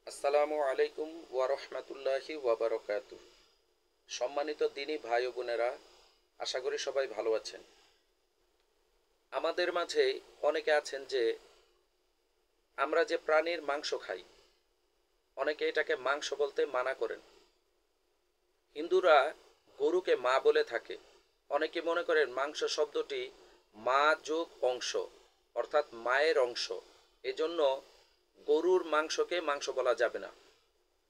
আসসালামু আলাইকুম ওয়া রাহমাতুল্লাহি ওয়া বারাকাতুহু। সম্মানিত দিনী ভাই ও বোনেরা, আশা করি সবাই ভালো আছেন। আমাদের মাঝে অনেকে আছেন যে আমরা যে প্রাণীর মাংস খাই, অনেকে এটাকে মাংস বলতে মানা করেন। হিন্দুরা গরুকে মা বলে থাকে। অনেকে মনে করেন মাংস শব্দটি মা যোগ অংশ, অর্থাৎ মায়ের অংশ। এজন্য গরুর মাংসকে মাংস বলা যাবে না।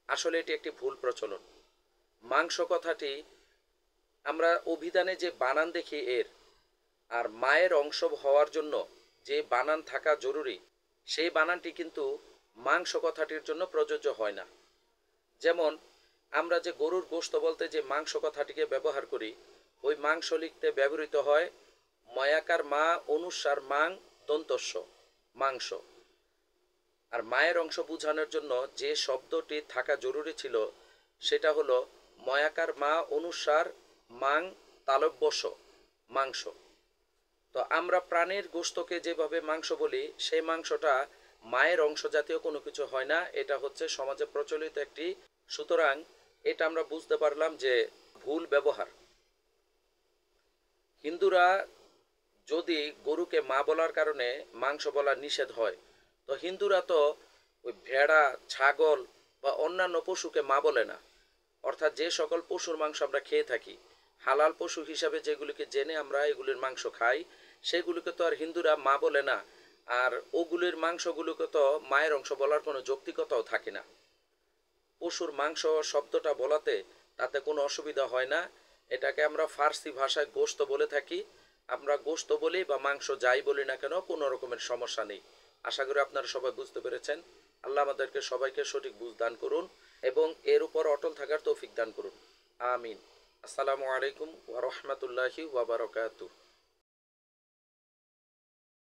আসলে এটি একটি ভুল প্রচলন। মাংস কথাটি আমরা অভিধানে যে বানান দেখি আর মায়ের অংশ হওয়ার জন্য যে বানান থাকা জরুরি, সেই বানানটি কিন্তু মাংস কথাটির জন্য প্রযোজ্য হয় না। যেমন আমরা যে গরুর গোশত বলতে যে মাংস কথাটিকে ব্যবহার করি, ওই মাংস লিখতে ব্যবহৃত হয় ময়াকার মা অনুসার মাং দন্তস্য, মাংস। আর মায়ের অংশ বোঝানোর জন্য যে শব্দটি থাকা জরুরি ছিল সেটা হলো ময়াকার মা অনুসার মাং তালব্যস, মাংস। তো আমরা প্রাণীর গোশতকে যেভাবে মাংস বলি, সেই মাংসটা মায়ের অংশ জাতীয় কোনো কিছু হয় না। এটা হচ্ছে সমাজে প্রচলিত একটি, সুতরাং এটা আমরা বুঝতে পারলাম যে ভুল ব্যবহার। হিন্দুরা যদি গরুকে মা বলার কারণে মাংস বলা নিষেধ হয়, তো হিন্দুরা তো ওই ভেড়া, ছাগল বা অন্যান্য পশুকে মা বলে না। অর্থাৎ যে সকল পশুর মাংস আমরা খেয়ে থাকি, হালাল পশু হিসাবে যেগুলিকে জেনে আমরা এগুলির মাংস খাই, সেগুলিকে তো আর হিন্দুরা মা বলে না। আর ওগুলির মাংসগুলোকে তো মায়ের অংশ বলার কোনো যৌক্তিকতাও থাকে না। পশুর মাংস শব্দটা বলাতে তাতে কোনো অসুবিধা হয় না। এটাকে আমরা ফার্সি ভাষায় গোশত বলে থাকি। আমরা গোশত বলি বা মাংস যাই বলি না কেন, কোনো রকমের সমস্যা নেই। আশা করি আপনারা সবাই বুঝতে পেরেছেন। আল্লাহ আমাদেরকে সবাইকে সঠিক বুঝ দান করুন এবং এর উপর অটল থাকার তৌফিক দান করুন। আমিন। আসসালামু আলাইকুম ওয়া রাহমাতুল্লাহি ওয়া বারাকাতুহু।